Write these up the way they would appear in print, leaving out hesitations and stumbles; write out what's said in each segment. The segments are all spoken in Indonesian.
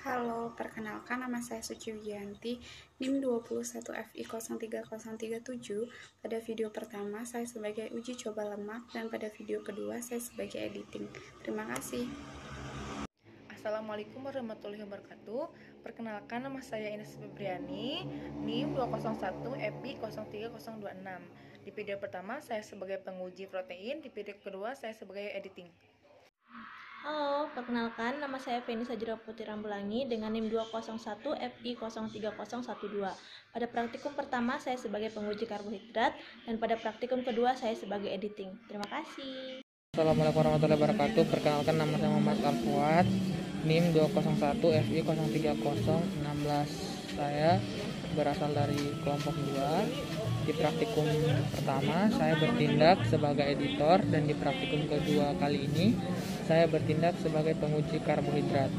Halo, perkenalkan nama saya Suci Wiyanti, NIM 21FI03037. Pada video pertama, saya sebagai uji coba lemak, dan pada video kedua, saya sebagai editing. Terima kasih. Assalamualaikum warahmatullahi wabarakatuh. Perkenalkan, nama saya Ines Febriani, NIM 201FI03026. Di video pertama, saya sebagai penguji protein. Di video kedua, saya sebagai editing. Halo, perkenalkan nama saya Feni Sajira Putri Rambulangi dengan NIM 201FI03012. Pada praktikum pertama saya sebagai penguji karbohidrat dan pada praktikum kedua saya sebagai editing. Terima kasih. Assalamualaikum warahmatullahi wabarakatuh. Perkenalkan, nama saya Muhammad Alfuad, NIM 201FI03016. Saya berasal dari kelompok 2. Di praktikum pertama saya bertindak sebagai editor, dan di praktikum kedua kali ini saya bertindak sebagai penguji karbohidrat.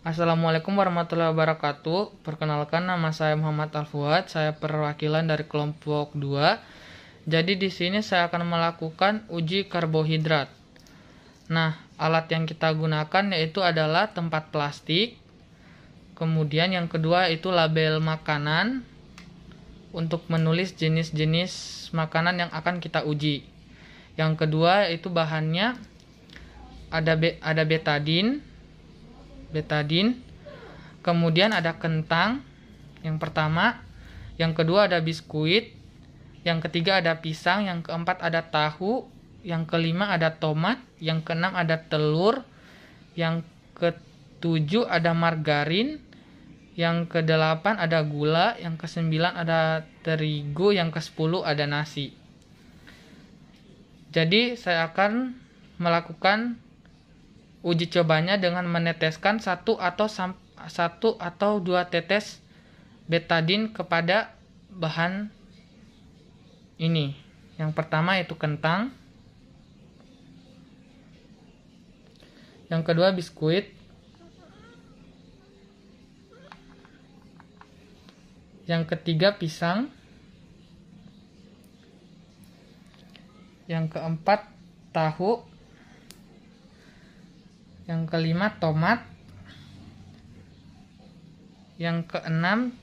Assalamualaikum warahmatullahi wabarakatuh. Perkenalkan, nama saya Muhammad Alfuad. Saya perwakilan dari kelompok 2. Jadi di sini saya akan melakukan uji karbohidrat. Nah, alat yang kita gunakan yaitu adalah tempat plastik. Kemudian yang kedua itu label makanan untuk menulis jenis-jenis makanan yang akan kita uji. Yang kedua itu bahannya ada betadin. Kemudian ada kentang yang pertama, yang kedua ada biskuit, yang ketiga ada pisang, yang keempat ada tahu, yang kelima ada tomat, yang keenam ada telur, yang ketujuh ada margarin, yang kedelapan ada gula, yang kesembilan ada terigu, yang kesepuluh ada nasi. Jadi saya akan melakukan uji cobanya dengan meneteskan satu atau dua tetes betadin kepada bahan ini. Yang pertama itu kentang, yang kedua biskuit, yang ketiga pisang, yang keempat tahu, yang kelima tomat, yang keenam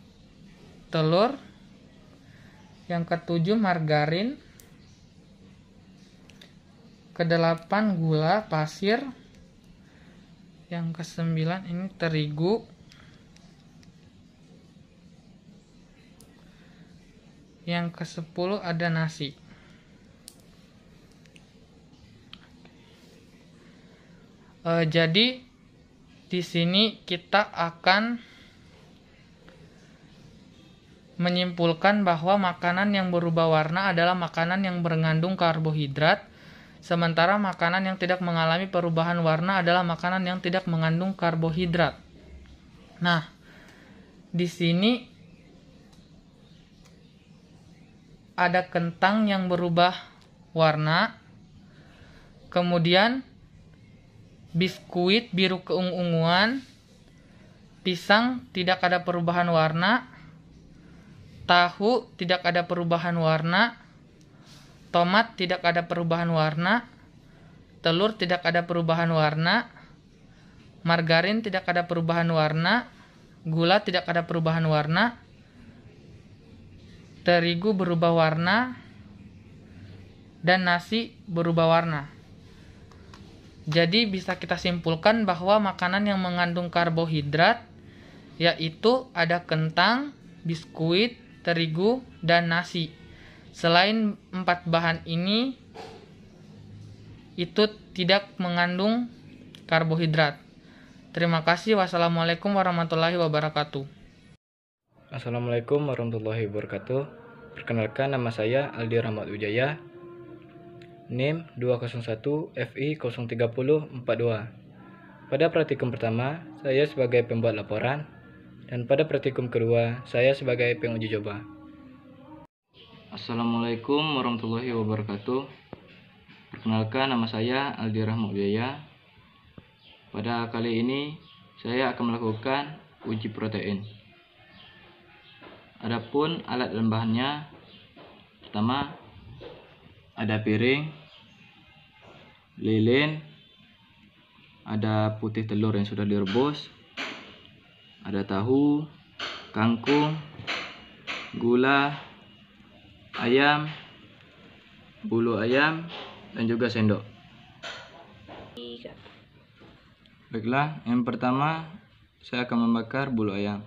telur, yang ketujuh margarin, kedelapan gula pasir, yang kesembilan ini terigu, yang kesepuluh ada nasi. Jadi di sini kita akan menyimpulkan bahwa makanan yang berubah warna adalah makanan yang mengandung karbohidrat, sementara makanan yang tidak mengalami perubahan warna adalah makanan yang tidak mengandung karbohidrat. Nah, di sini ada kentang yang berubah warna, kemudian biskuit biru keungu-unguan, pisang tidak ada perubahan warna, tahu tidak ada perubahan warna, tomat tidak ada perubahan warna, telur tidak ada perubahan warna, margarin tidak ada perubahan warna, gula tidak ada perubahan warna, terigu berubah warna, dan nasi berubah warna. Jadi bisa kita simpulkan bahwa makanan yang mengandung karbohidrat yaitu ada kentang, biskuit, terigu, dan nasi. Selain 4 bahan ini itu tidak mengandung karbohidrat. Terima kasih. Wassalamualaikum warahmatullahi wabarakatuh. Assalamualaikum warahmatullahi wabarakatuh. Perkenalkan, nama saya Aldi Rahmat Wijaya, NIM 201FI03042. Pada praktikum pertama, saya sebagai pembuat laporan, dan pada praktikum kedua, saya sebagai penguji coba. Assalamualaikum warahmatullahi wabarakatuh. Perkenalkan, nama saya Aldi Rahmat Wijaya. Pada kali ini, saya akan melakukan uji protein. Adapun alat dan bahannya, pertama ada piring, lilin, ada putih telur yang sudah direbus, ada tahu, kangkung, gula, ayam, bulu ayam, dan juga sendok. Baiklah, yang pertama saya akan membakar bulu ayam.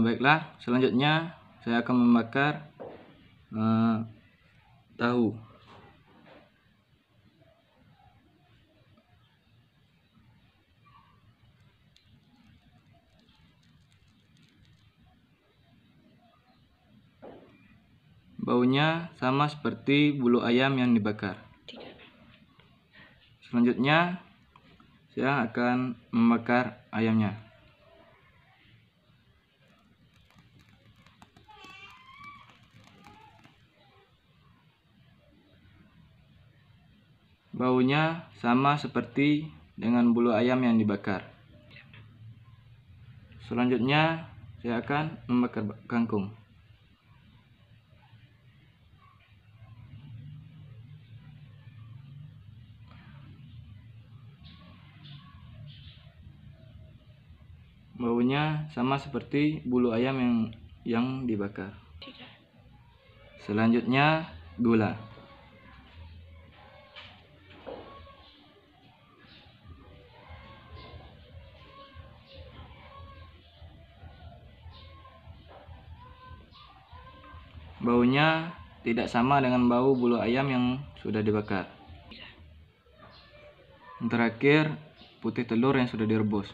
Baiklah, selanjutnya saya akan membakar tahu. Baunya sama seperti bulu ayam yang dibakar. Selanjutnya saya akan membakar ayamnya. Baunya sama seperti dengan bulu ayam yang dibakar. Selanjutnya saya akan membakar kangkung. Baunya sama seperti bulu ayam yang dibakar. Selanjutnya gula. Baunya tidak sama dengan bau bulu ayam yang sudah dibakar. Yang terakhir, putih telur yang sudah direbus.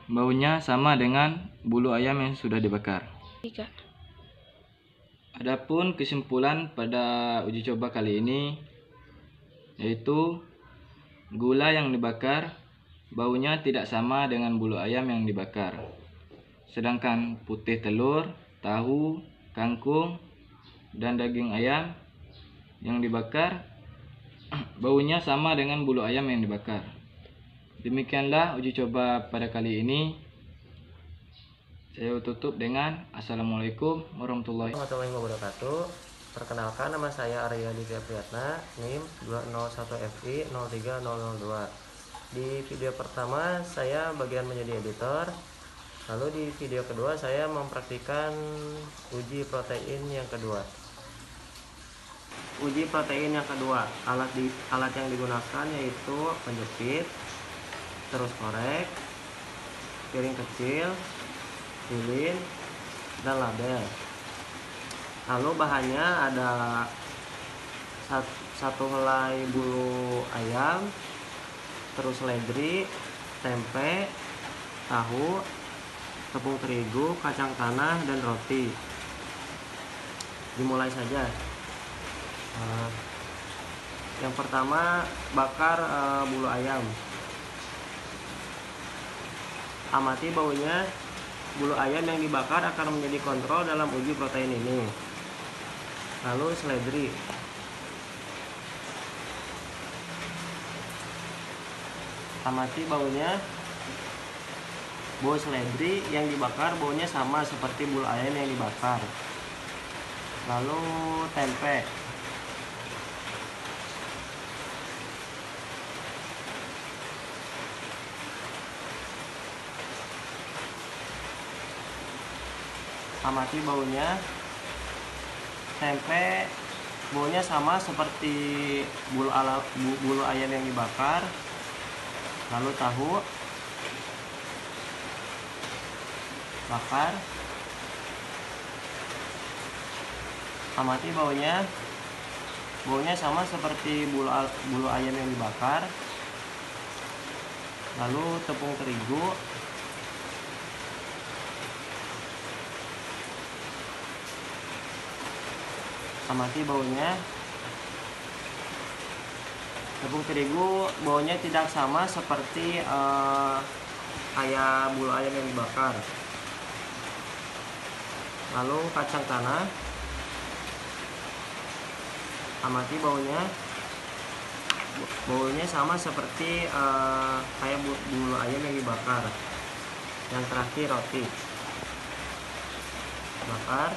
Baunya sama dengan bulu ayam yang sudah dibakar. Adapun kesimpulan pada uji coba kali ini yaitu gula yang dibakar baunya tidak sama dengan bulu ayam yang dibakar. Sedangkan putih telur, tahu, kangkung, dan daging ayam yang dibakar baunya sama dengan bulu ayam yang dibakar. Demikianlah uji coba pada kali ini. Saya tutup dengan Assalamualaikum warahmatullahi wabarakatuh. Perkenalkan, nama saya Arya Aditya Priyatna, NIM 201FI03002. Di video pertama saya bagian menjadi editor. Lalu di video kedua saya mempraktikkan uji protein yang kedua. Uji protein yang kedua, alat yang digunakan yaitu penjepit, terus korek, piring kecil, lilin, dan label. Lalu bahannya ada satu helai bulu ayam, terus seledri, tempe, tahu, tepung terigu, kacang tanah, dan roti. Dimulai saja. Yang pertama, bakar bulu ayam. Amati baunya. Bulu ayam yang dibakar akan menjadi kontrol dalam uji protein ini. Lalu seledri. Amati baunya. Bau seledri yang dibakar baunya sama seperti bulu ayam yang dibakar. Lalu tempe. Amati baunya. Tempe baunya sama seperti bulu ayam yang dibakar. Lalu tahu bakar. Amati baunya. Baunya sama seperti bulu ayam yang dibakar. Lalu tepung terigu. Amati baunya. Tepung terigu baunya tidak sama seperti kayak bulu ayam yang dibakar. Lalu kacang tanah. Amati baunya. Baunya sama seperti kayak bulu ayam yang dibakar. Yang terakhir roti bakar.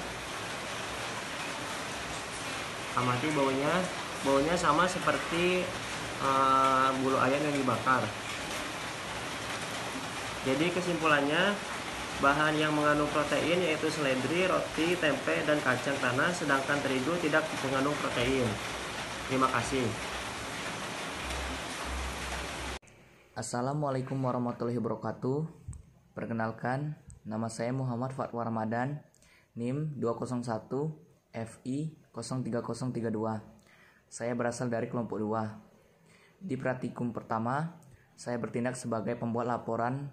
Amati baunya sama seperti bulu ayam yang dibakar. Jadi kesimpulannya, bahan yang mengandung protein yaitu seledri, roti, tempe, dan kacang tanah, sedangkan terigu tidak mengandung protein. Terima kasih. Assalamualaikum warahmatullahi wabarakatuh. Perkenalkan, nama saya Muhammad Fatwa Ramadan, NIM 201 FI 03032. Saya berasal dari kelompok 2. Di praktikum pertama, saya bertindak sebagai pembuat laporan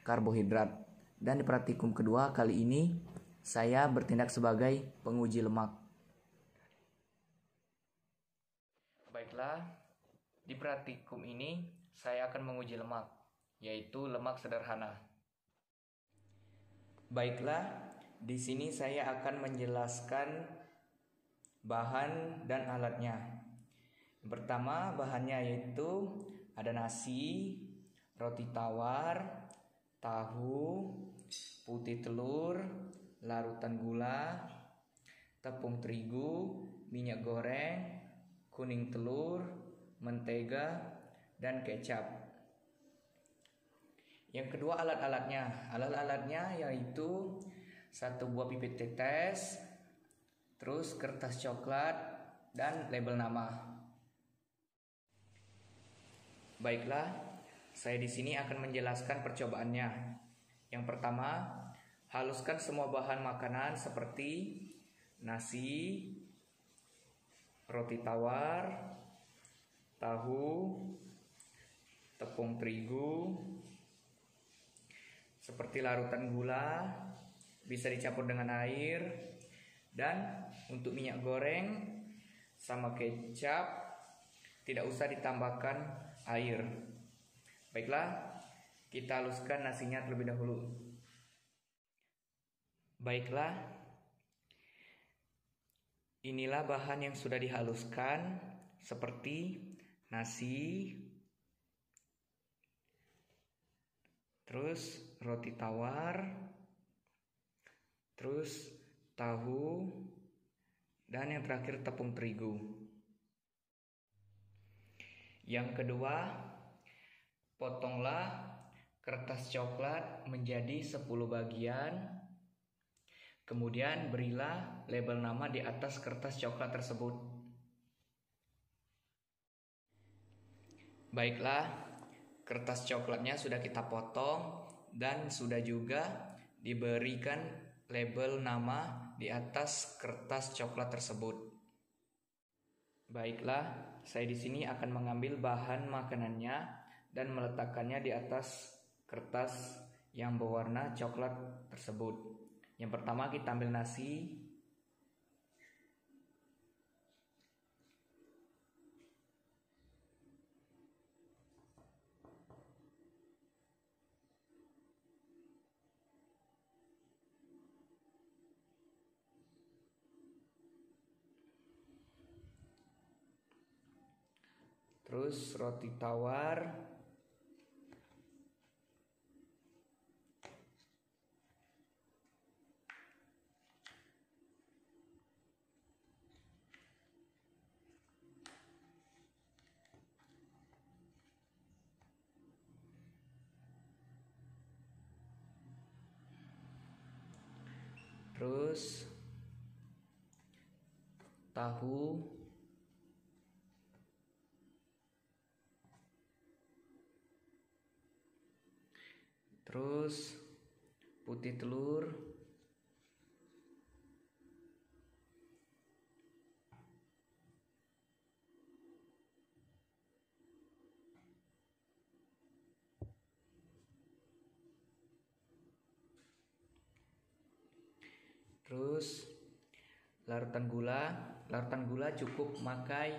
karbohidrat. Dan di praktikum kedua kali ini, saya bertindak sebagai penguji lemak. Baiklah, di praktikum ini saya akan menguji lemak, yaitu lemak sederhana. Baiklah, di sini saya akan menjelaskan bahan dan alatnya. Yang pertama, bahannya yaitu ada nasi, roti tawar, tahu, putih telur, larutan gula, tepung terigu, minyak goreng, kuning telur, mentega, dan kecap. Yang kedua, alat-alatnya. Alat-alatnya yaitu 1 buah pipet tetes, terus kertas coklat, dan label nama. Baiklah, saya di sini akan menjelaskan percobaannya. Yang pertama, haluskan semua bahan makanan seperti nasi, roti tawar, tahu, tepung terigu, seperti larutan gula, bisa dicampur dengan air, dan untuk minyak goreng sama kecap tidak usah ditambahkan air. Baiklah, kita haluskan nasinya terlebih dahulu. Baiklah, inilah bahan yang sudah dihaluskan seperti nasi, terus roti tawar, terus tahu, dan yang terakhir tepung terigu. Yang kedua, potonglah kertas coklat menjadi 10 bagian. Kemudian berilah label nama di atas kertas coklat tersebut. Baiklah, kertas coklatnya sudah kita potong dan sudah juga diberikan label nama di atas kertas coklat tersebut. Baiklah, saya di sini akan mengambil bahan makanannya dan meletakkannya di atas kertas yang berwarna coklat tersebut. Yang pertama, kita ambil nasi. Terus roti tawar. Terus tahu, terus putih telur, terus larutan gula. Larutan gula cukup pakai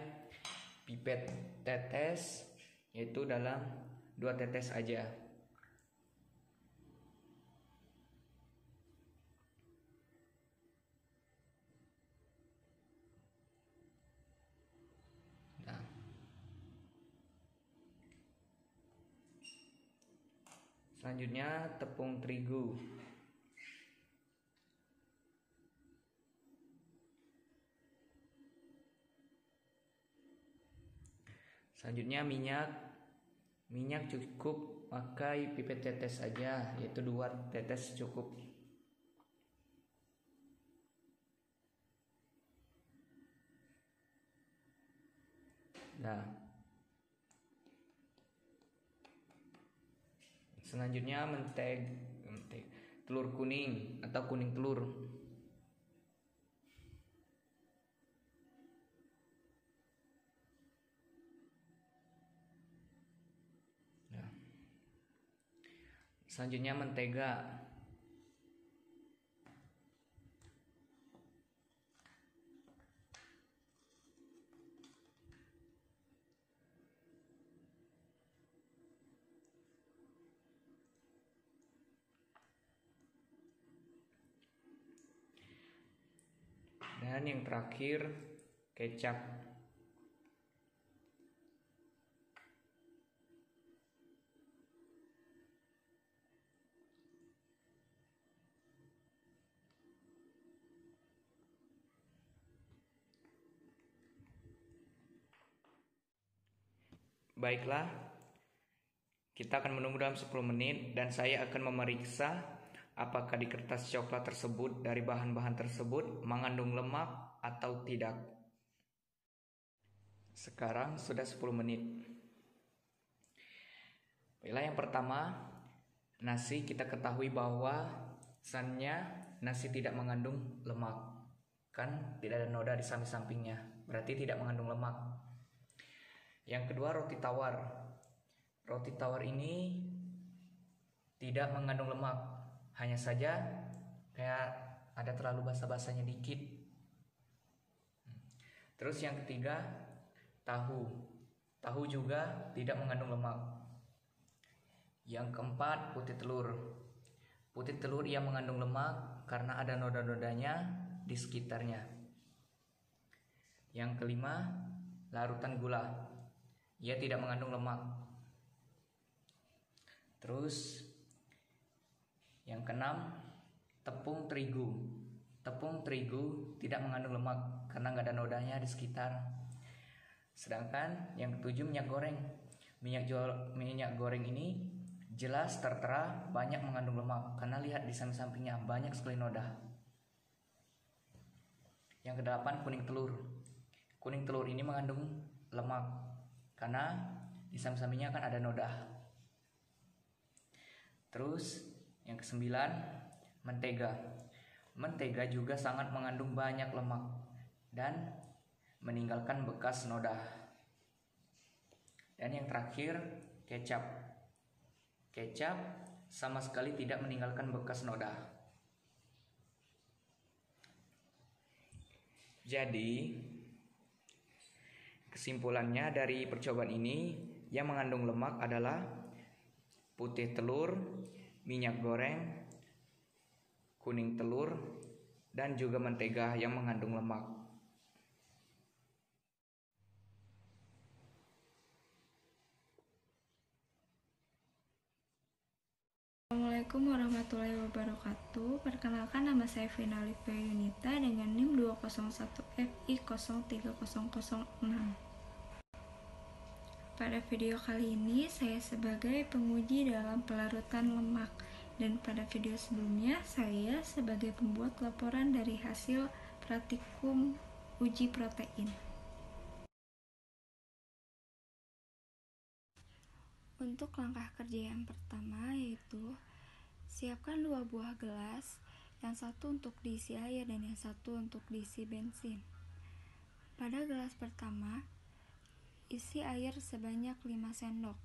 pipet tetes, yaitu dalam 2 tetes aja. Selanjutnya tepung terigu. Selanjutnya minyak. Minyak cukup pakai pipet tetes aja, yaitu 2 tetes cukup. Nah, selanjutnya telur kuning atau kuning telur. Nah, selanjutnya mentega. Dan yang terakhir kecap. Baiklah, kita akan menunggu dalam 10 menit dan saya akan memeriksa apakah di kertas coklat tersebut dari bahan-bahan tersebut mengandung lemak atau tidak. Sekarang sudah 10 menit. Baiklah, yang pertama, nasi kita ketahui bahwa nasi tidak mengandung lemak. Kan tidak ada noda di samping-sampingnya, berarti tidak mengandung lemak. Yang kedua, roti tawar. Roti tawar ini tidak mengandung lemak, hanya saja kayak ada terlalu basa-basanya dikit. Terus yang ketiga, tahu. Tahu juga tidak mengandung lemak. Yang keempat, putih telur. Putih telur ia mengandung lemak karena ada noda-nodanya di sekitarnya. Yang kelima, larutan gula. Ia tidak mengandung lemak. Terus yang keenam, tepung terigu. Tepung terigu tidak mengandung lemak karena nggak ada nodanya di sekitar. Sedangkan yang ketujuh, minyak goreng. Minyak goreng ini jelas tertera banyak mengandung lemak karena lihat di samping-sampingnya banyak sekali noda. Yang kedelapan, kuning telur. Kuning telur ini mengandung lemak karena di samping-sampingnya kan ada noda. Terus yang kesembilan, mentega. Mentega juga sangat mengandung banyak lemak dan meninggalkan bekas noda. Dan yang terakhir, kecap. Kecap sama sekali tidak meninggalkan bekas noda. Jadi, kesimpulannya dari percobaan ini, yang mengandung lemak adalah putih telur, minyak goreng, kuning telur, dan juga mentega yang mengandung lemak. Assalamualaikum warahmatullahi wabarakatuh. Perkenalkan, nama saya Vina Olivia Yunita dengan NIM 201FI03006. Pada video kali ini saya sebagai penguji dalam pelarutan lemak, dan pada video sebelumnya saya sebagai pembuat laporan dari hasil praktikum uji protein. Untuk langkah kerja yang pertama yaitu siapkan 2 buah gelas, yang satu untuk diisi air dan yang satu untuk diisi bensin. Pada gelas pertama, isi air sebanyak 5 sendok.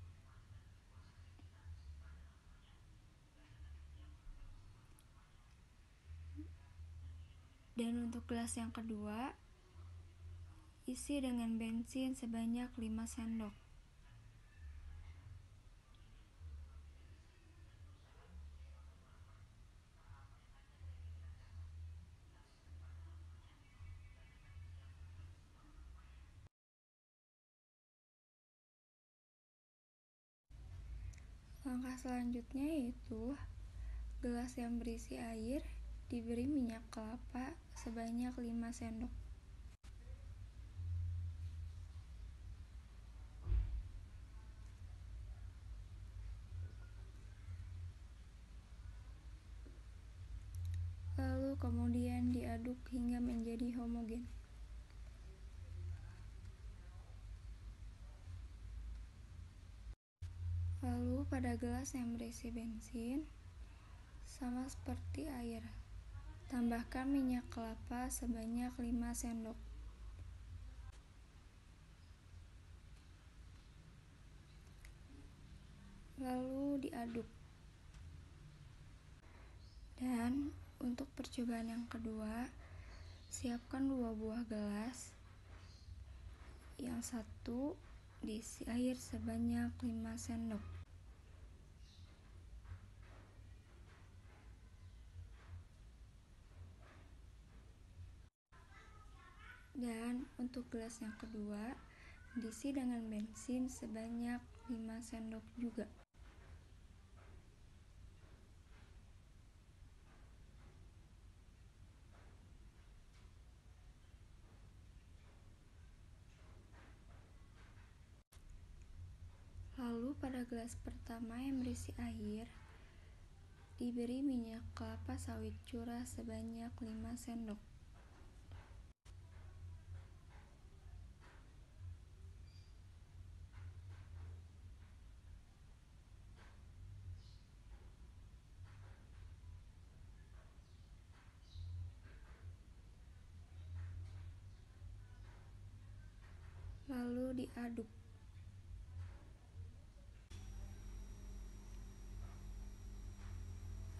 Dan untuk gelas yang kedua, isi dengan bensin sebanyak 5 sendok. Langkah selanjutnya yaitu gelas yang berisi air diberi minyak kelapa sebanyak 5 sendok. Lalu kemudian diaduk hingga menjadi homogen. Lalu pada gelas yang berisi bensin, sama seperti air, tambahkan minyak kelapa sebanyak 5 sendok. Lalu diaduk. Dan untuk percobaan yang kedua, siapkan 2 buah gelas. Yang satu diisi air sebanyak 5 sendok. Dan untuk gelas yang kedua diisi dengan bensin sebanyak 5 sendok juga. Lalu pada gelas pertama yang berisi air, diberi minyak kelapa sawit curah sebanyak 5 sendok. Lalu diaduk.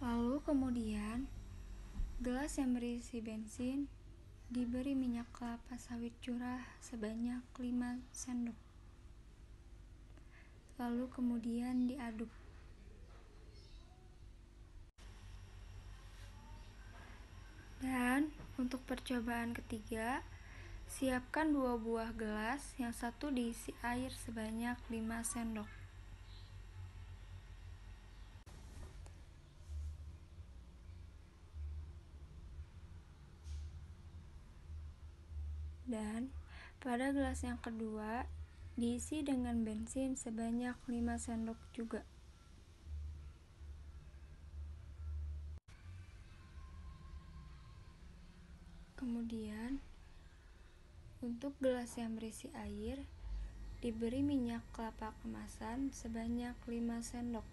Lalu kemudian gelas yang berisi bensin diberi minyak kelapa sawit curah sebanyak 5 sendok. Lalu kemudian diaduk. Dan untuk percobaan ketiga, siapkan 2 buah gelas, yang satu diisi air sebanyak 5 sendok. Dan pada gelas yang kedua diisi dengan bensin sebanyak 5 sendok juga. Kemudian untuk gelas yang berisi air diberi minyak kelapa kemasan sebanyak 5 sendok.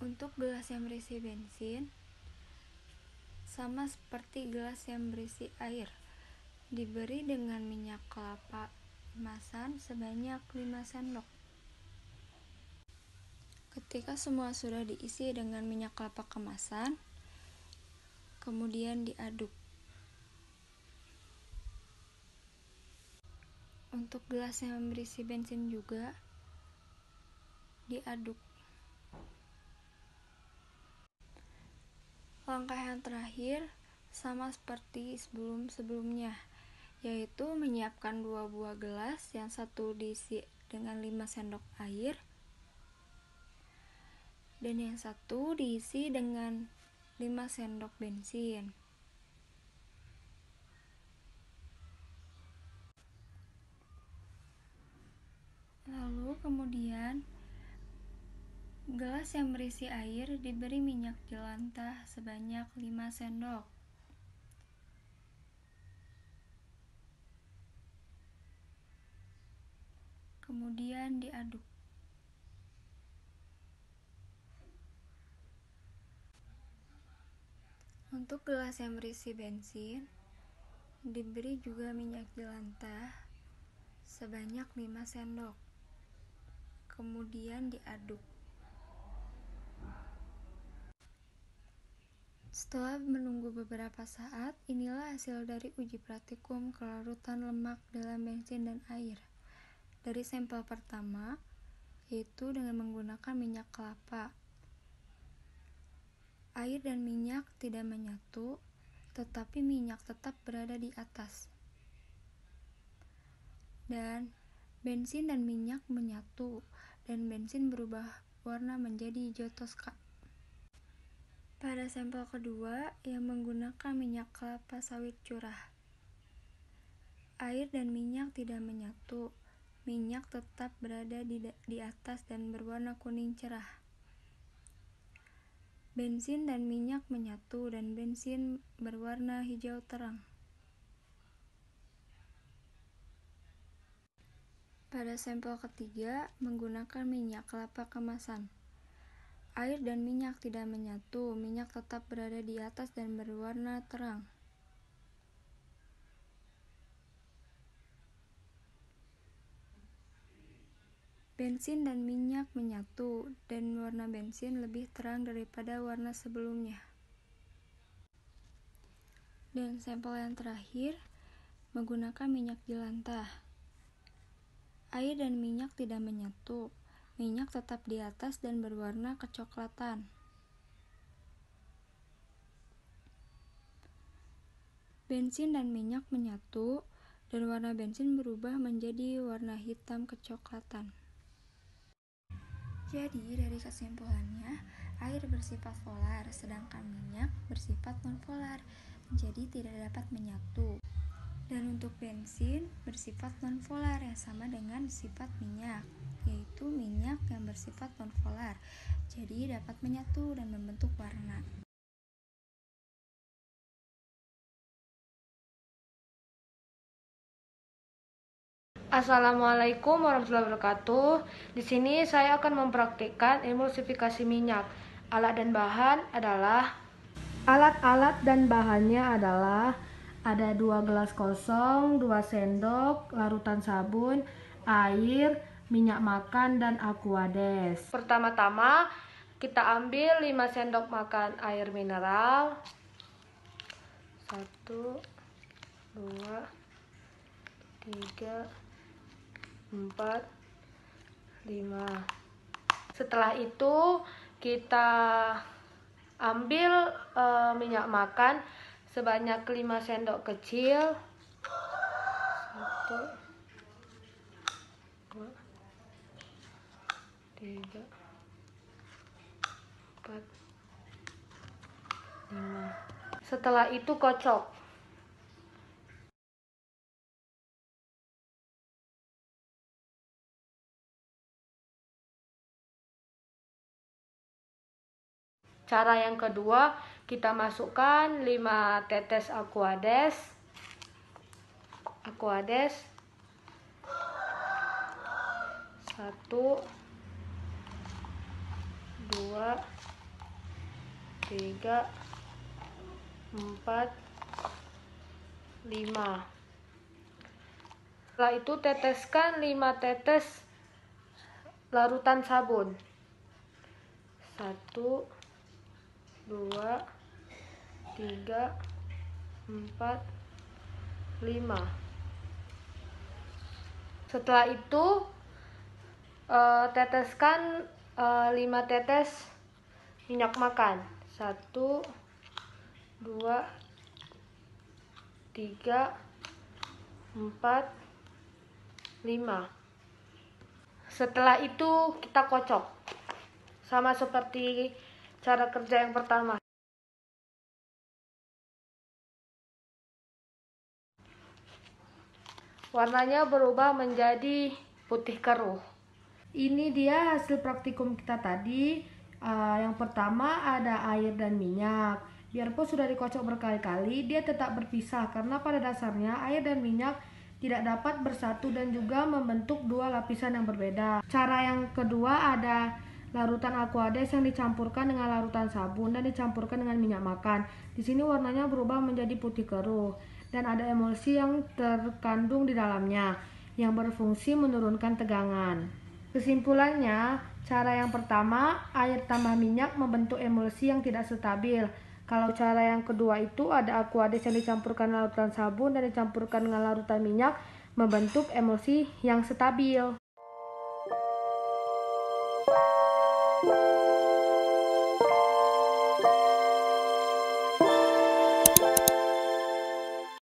Untuk gelas yang berisi bensin, sama seperti gelas yang berisi air, diberi dengan minyak kelapa kemasan sebanyak 5 sendok. Ketika semua sudah diisi dengan minyak kelapa kemasan, kemudian diaduk. Untuk gelas yang berisi bensin juga diaduk. Langkah yang terakhir sama seperti sebelum-sebelumnya, yaitu menyiapkan 2 buah gelas, yang satu diisi dengan 5 sendok air dan yang satu diisi dengan 5 sendok bensin. Lalu kemudian gelas yang berisi air diberi minyak jelantah sebanyak 5 sendok. Kemudian diaduk. Untuk gelas yang berisi bensin, diberi juga minyak jelantah sebanyak 5 sendok. Kemudian diaduk. Setelah menunggu beberapa saat, inilah hasil dari uji praktikum kelarutan lemak dalam bensin dan air. Dari sampel pertama, yaitu dengan menggunakan minyak kelapa. Air dan minyak tidak menyatu, tetapi minyak tetap berada di atas. Dan bensin dan minyak menyatu, dan bensin berubah warna menjadi hijau toska. Pada sampel kedua yang menggunakan minyak kelapa sawit curah, air dan minyak tidak menyatu, minyak tetap berada di atas dan berwarna kuning cerah. Bensin dan minyak menyatu dan bensin berwarna hijau terang. Pada sampel ketiga menggunakan minyak kelapa kemasan, air dan minyak tidak menyatu, minyak tetap berada di atas dan berwarna terang. Bensin dan minyak menyatu, dan warna bensin lebih terang daripada warna sebelumnya. Dan sampel yang terakhir menggunakan minyak jelantah. Air dan minyak tidak menyatu, minyak tetap di atas dan berwarna kecoklatan. Bensin dan minyak menyatu, dan warna bensin berubah menjadi warna hitam kecoklatan. Jadi, dari kesimpulannya, air bersifat polar, sedangkan minyak bersifat non-polar, jadi tidak dapat menyatu. Dan untuk bensin bersifat non-polar yang sama dengan sifat minyak, yaitu minyak yang bersifat non-polar, jadi dapat menyatu dan membentuk warna. Assalamualaikum warahmatullahi wabarakatuh. Di sini saya akan mempraktikkan emulsifikasi minyak. Alat-alat dan bahannya adalah ada 2 gelas kosong, 2 sendok, larutan sabun, air, minyak makan, dan aquades. Pertama-tama kita ambil 5 sendok makan air mineral. 1, 2, 3, 4, 5. Setelah itu kita ambil minyak makan sebanyak 5 sendok kecil. 1, 2, 3, 4, 5. Setelah itu kocok. Cara yang kedua, kita masukkan 5 tetes aquades. 1, 2, 3, 4, 5. Setelah itu teteskan 5 tetes larutan sabun. 1, 2, 3, 4, 5. Setelah itu teteskan 5 tetes minyak makan. 1, 2, 3, 4, 5. Setelah itu kita kocok. Sama seperti cara kerja yang pertama. Warnanya berubah menjadi putih keruh. Ini dia hasil praktikum kita tadi. Yang pertama ada air dan minyak. Biarpun sudah dikocok berkali-kali, dia tetap berpisah karena pada dasarnya air dan minyak tidak dapat bersatu dan juga membentuk 2 lapisan yang berbeda. Cara yang kedua ada larutan aquades yang dicampurkan dengan larutan sabun dan dicampurkan dengan minyak makan. Di sini warnanya berubah menjadi putih keruh dan ada emulsi yang terkandung di dalamnya yang berfungsi menurunkan tegangan. Kesimpulannya, cara yang pertama, air tambah minyak membentuk emulsi yang tidak stabil. Kalau cara yang kedua itu ada aquades yang dicampurkan larutan sabun dan dicampurkan dengan larutan minyak membentuk emulsi yang stabil.